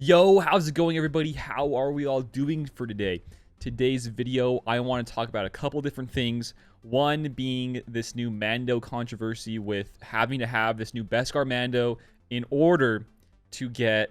Yo, how's it going, everybody? How are we all doing for today? Today's video, I want to talk about a couple different things. One being this new Mando controversy with having to have this new Beskar Mando in order to get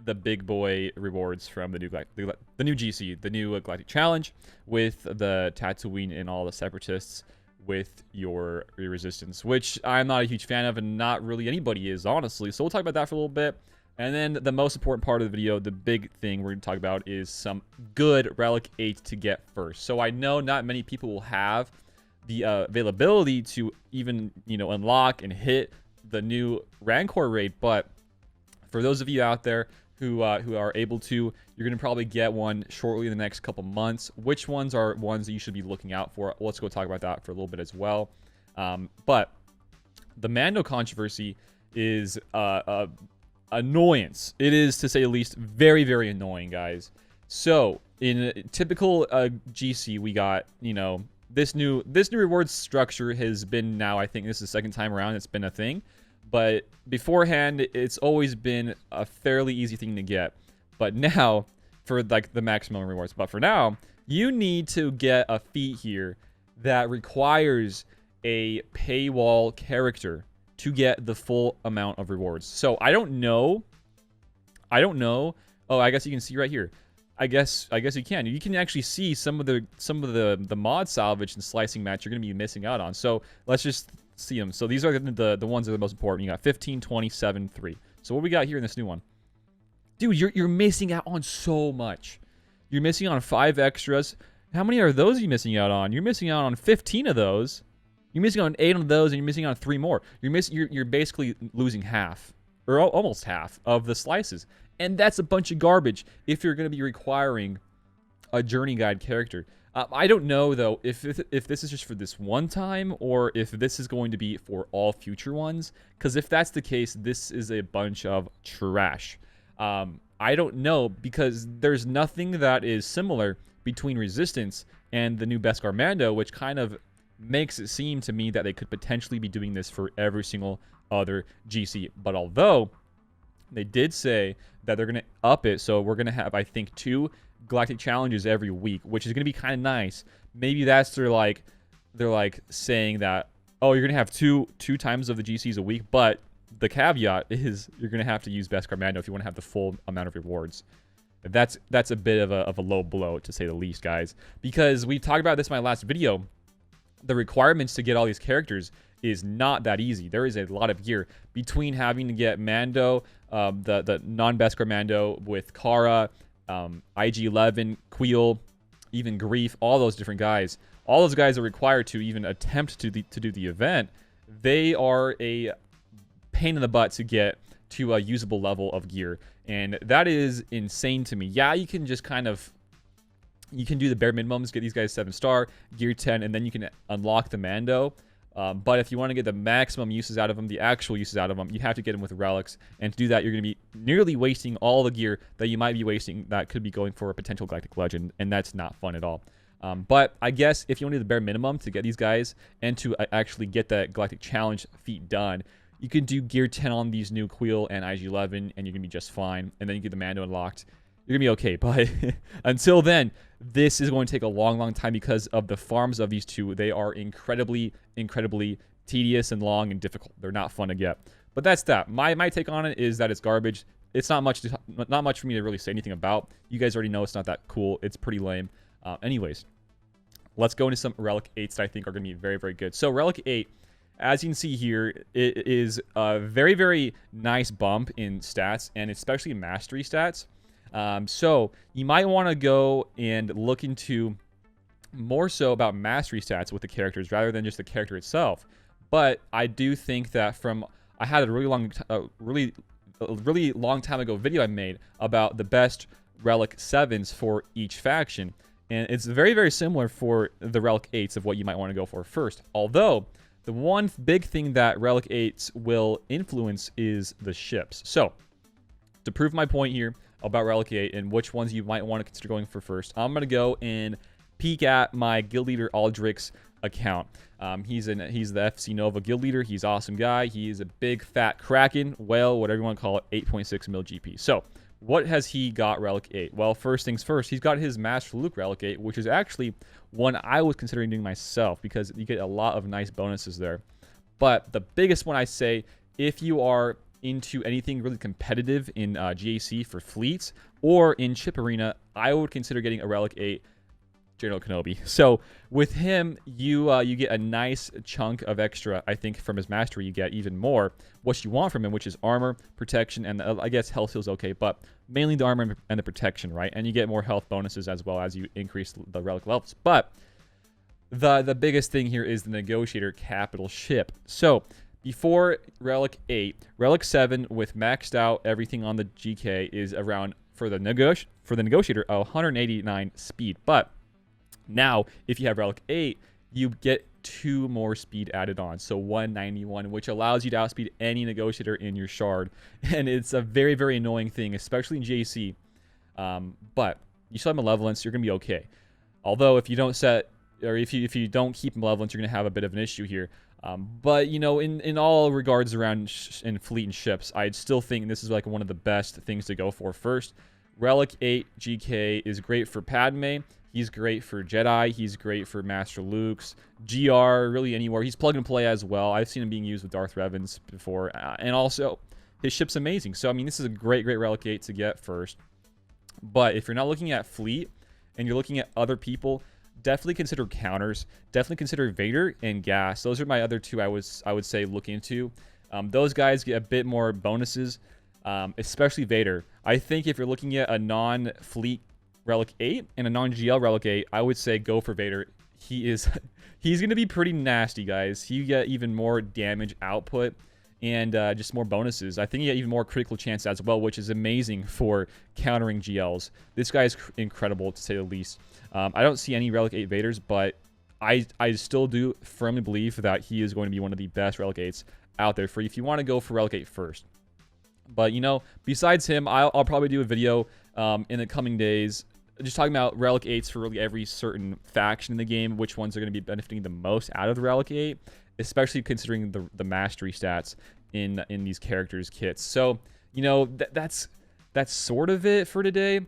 the big boy rewards from the new GC, the new Galactic Challenge with the Tatooine and all the Separatists with your resistance, which I'm not a huge fan of, and not really anybody is, honestly. So we'll talk about that for a little bit. And then the most important part of the video, the big thing we're going to talk about, is some good Relic 8 to get first. So I know not many people will have the availability to even, unlock and hit the new Rancor raid. But for those of you out there who are able to, you're going to probably get one shortly in the next couple months. Which ones are ones that you should be looking out for? Let's go talk about that for a little bit as well. But the Mando controversy is annoyance. It is, to say the least, very, very annoying, guys. So in a typical GC, we got, this new reward structure has been, now I think this is the second time around it's been a thing. But beforehand, it's always been a fairly easy thing to get. But now, for like the maximum rewards, but for now, you need to get a feat here that requires a paywall character to get the full amount of rewards. So I don't know. Oh, I guess you can see right here. I guess you can. You can actually see some of the mod salvage and slicing match you're going to be missing out on. So let's just see them. So these are the ones that are the most important. You got 15, 20, 7, 3. So what we got here in this new one? Dude, you're missing out on so much. You're missing out on 5 extras. How many are those you missing out on? You're missing out on 15 of those. You're missing out on 8 of those, and you're missing out on 3 more. You're basically losing half, or almost half, of the slices. And that's a bunch of garbage if you're going to be requiring a journey guide character. I don't know, though, if this is just for this one time, or if this is going to be for all future ones. Because if that's the case, this is a bunch of trash. I don't know, because there's nothing that is similar between Resistance and the new Beskar Mando, which kind of makes it seem to me that they could potentially be doing this for every single other GC. But although they did say that they're going to up it, so we're going to have, I think, 2 Galactic Challenges every week, which is going to be kind of nice. Maybe that's they're like saying that, oh, you're going to have two times of the GCs a week, but the caveat is you're going to have to use Beskar Mando if you want to have the full amount of rewards. That's a bit of a low blow, to say the least, guys, because we talked about this in my last video. The requirements to get all these characters is not that easy. There is a lot of gear between having to get Mando, the non-Beskar Mando with Kara, IG-11, Queel, even Grief, all those different guys. All those guys are required to even attempt to do the event. They are a pain in the butt to get to a usable level of gear, and that is insane to me. Yeah, you can just you can do the bare minimums, get these guys 7-star, gear 10, and then you can unlock the Mando. But if you want to get the maximum uses out of them, the actual uses out of them, you have to get them with relics. And to do that, you're going to be nearly wasting all the gear that you might be wasting that could be going for a potential Galactic Legend, and that's not fun at all. But I guess if you want to do the bare minimum to get these guys and to actually get that Galactic Challenge feat done, you can do gear 10 on these new Queel and IG-11, and you're going to be just fine. And then you get the Mando unlocked. You're going to be okay. But until then, this is going to take a long, long time because of the farms of these two. They are incredibly, incredibly tedious and long and difficult. They're not fun to get. But that's that. My take on it is that it's garbage. It's not much for me to really say anything about. You guys already know it's not that cool. It's pretty lame. Anyways, let's go into some Relic 8s that I think are going to be very, very good. So Relic 8, as you can see here, it is a very, very nice bump in stats, and especially in mastery stats. So you might want to go and look into more so about mastery stats with the characters rather than just the character itself. But I do think that I had a really long time ago video I made about the best Relic 7s for each faction. And it's very, very similar for the Relic 8s of what you might want to go for first. Although, the one big thing that Relic 8s will influence is the ships. So, to prove my point here about Relic 8 and which ones you might want to consider going for first, I'm going to go and peek at my Guild Leader Aldrich's account. He's the FC Nova guild leader. He's an awesome guy. He's a big fat kraken whale, whatever you want to call it, 8.6 mil GP. So what has he got Relic 8? Well, first things first, he's got his Master Luke Relic 8, which is actually one I was considering doing myself because you get a lot of nice bonuses there. But the biggest one I say, if you are into anything really competitive in GAC for fleets or in Chip Arena, I would consider getting a Relic 8 General Kenobi. So with him, you get a nice chunk of extra. I think from his mastery, you get even more what you want from him, which is armor, protection, and I guess health feels okay, but mainly the armor and the protection, right? And you get more health bonuses as well as you increase the relic levels. But the biggest thing here is the Negotiator capital ship. So before Relic 8, Relic 7 with maxed out everything on the GK is around, for the Negotiator, 189 speed. But now, if you have Relic 8, you get 2 more speed added on, so 191, which allows you to outspeed any Negotiator in your shard. And it's a very, very annoying thing, especially in JC. But you still have Malevolence, you're going to be okay. Although, if you don't set, or if you don't keep Malevolence, you're going to have a bit of an issue here. But, you know, in all regards around in fleet and ships, I'd still think this is like one of the best things to go for first. Relic 8 GK is great for Padme. He's great for Jedi. He's great for Master Luke's. GR, really anywhere. He's plug and play as well. I've seen him being used with Darth Revan's before. And also, his ship's amazing. So, I mean, this is a great Relic 8 to get first. But if you're not looking at fleet and you're looking at other people, definitely consider counters. Definitely consider Vader and Gas. Those are my other two I would say look into. Those guys get a bit more bonuses, especially Vader. I think if you're looking at a non-fleet Relic 8 and a non-GL Relic 8, I would say go for Vader. He's going to be pretty nasty, guys. You get even more damage output and just more bonuses. I think you get even more critical chance as well, which is amazing for countering GLs. This guy is incredible, to say the least. I don't see any Relic 8 Vaders, but I still do firmly believe that he is going to be one of the best Relic 8s out there for you if you want to go for Relic 8 first. But, you know, besides him, I'll probably do a video in the coming days just talking about Relic 8s for really every certain faction in the game, which ones are going to be benefiting the most out of the Relic 8, especially considering the mastery stats in these characters' kits. So, you know, that's sort of it for today.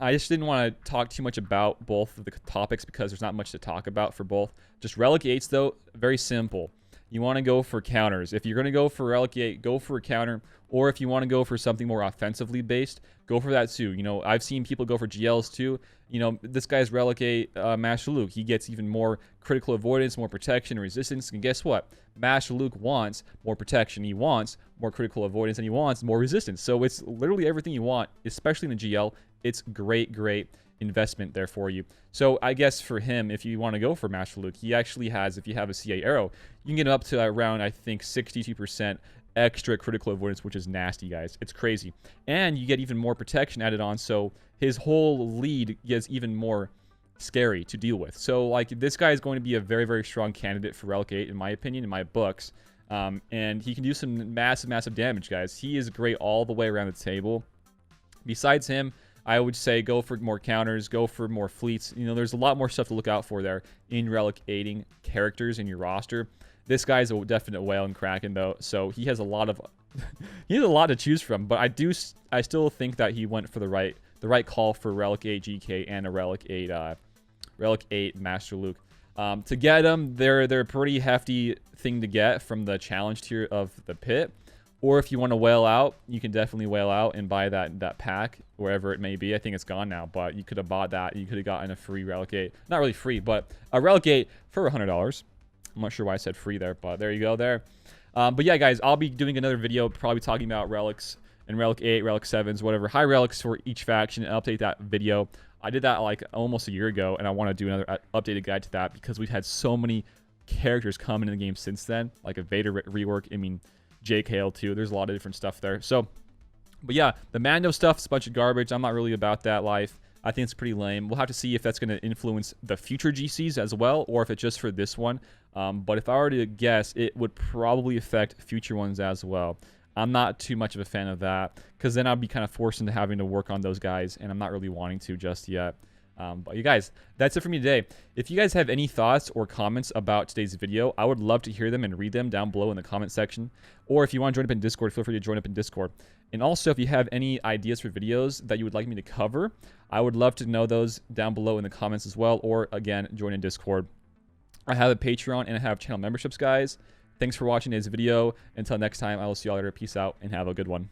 I just didn't want to talk too much about both of the topics because there's not much to talk about for both. Just Relic 8s, though, very simple. You want to go for counters. If you're going to go for Relic 8, go for a counter. Or if you want to go for something more offensively based, go for that too. You know, I've seen people go for GLs too. You know, this guy's Relic 8 Master Luke. He gets even more critical avoidance, more protection, resistance. And guess what? Master Luke wants more protection. He wants more critical avoidance, and he wants more resistance. So it's literally everything you want, especially in the GL. It's great investment there for you. So I guess for him, if you want to go for Master Luke, he actually has, if you have a CA arrow, you can get up to around, I think, 62% extra critical avoidance, which is nasty, guys. It's crazy. And you get even more protection added on, so his whole lead gets even more scary to deal with. So, like, this guy is going to be a very strong candidate for Relic 8, in my opinion, in my books. And he can do some massive damage, guys. He is great all the way around the table. Besides him, I would say go for more counters, go for more fleets. You know, there's a lot more stuff to look out for there in Relic 8ing characters in your roster. This guy's a definite whale and Kraken, though, so he has a lot of he has a lot to choose from. But I still think that he went for the right call for Relic 8 GK and a Relic 8 Master Luke. To get them, they're a pretty hefty thing to get from the challenge tier of the pit. Or if you want to whale out, you can definitely whale out and buy that pack wherever it may be. I think it's gone now, but you could have bought that. You could have gotten a free Relic 8. Not really free, but a Relic 8 for $100. I'm not sure why I said free there, but there you go there. But yeah, guys, I'll be doing another video probably talking about relics and Relic 8, Relic 7s, whatever. High relics for each faction, and update that video. I did that like almost a year ago, and I want to do another updated guide to that because we've had so many characters come in the game since then, like a Vader rework. I mean, JKL too. There's a lot of different stuff there. So, but yeah, the Mando stuff is a bunch of garbage. I'm not really about that life. I think it's pretty lame. We'll have to see if that's going to influence the future GCs as well, or if it's just for this one. But if I were to guess, it would probably affect future ones as well. I'm not too much of a fan of that, because then I'd be kind of forced into having to work on those guys, and I'm not really wanting to just yet. But you guys, that's it for me today. If you guys have any thoughts or comments about today's video, I would love to hear them and read them down below in the comment section. Or if you want to join up in Discord, feel free to join up in Discord. And also, if you have any ideas for videos that you would like me to cover, I would love to know those down below in the comments as well. Or again, join in Discord. I have a Patreon and I have channel memberships, guys. Thanks for watching today's video. Until next time, I will see y'all later. Peace out and have a good one.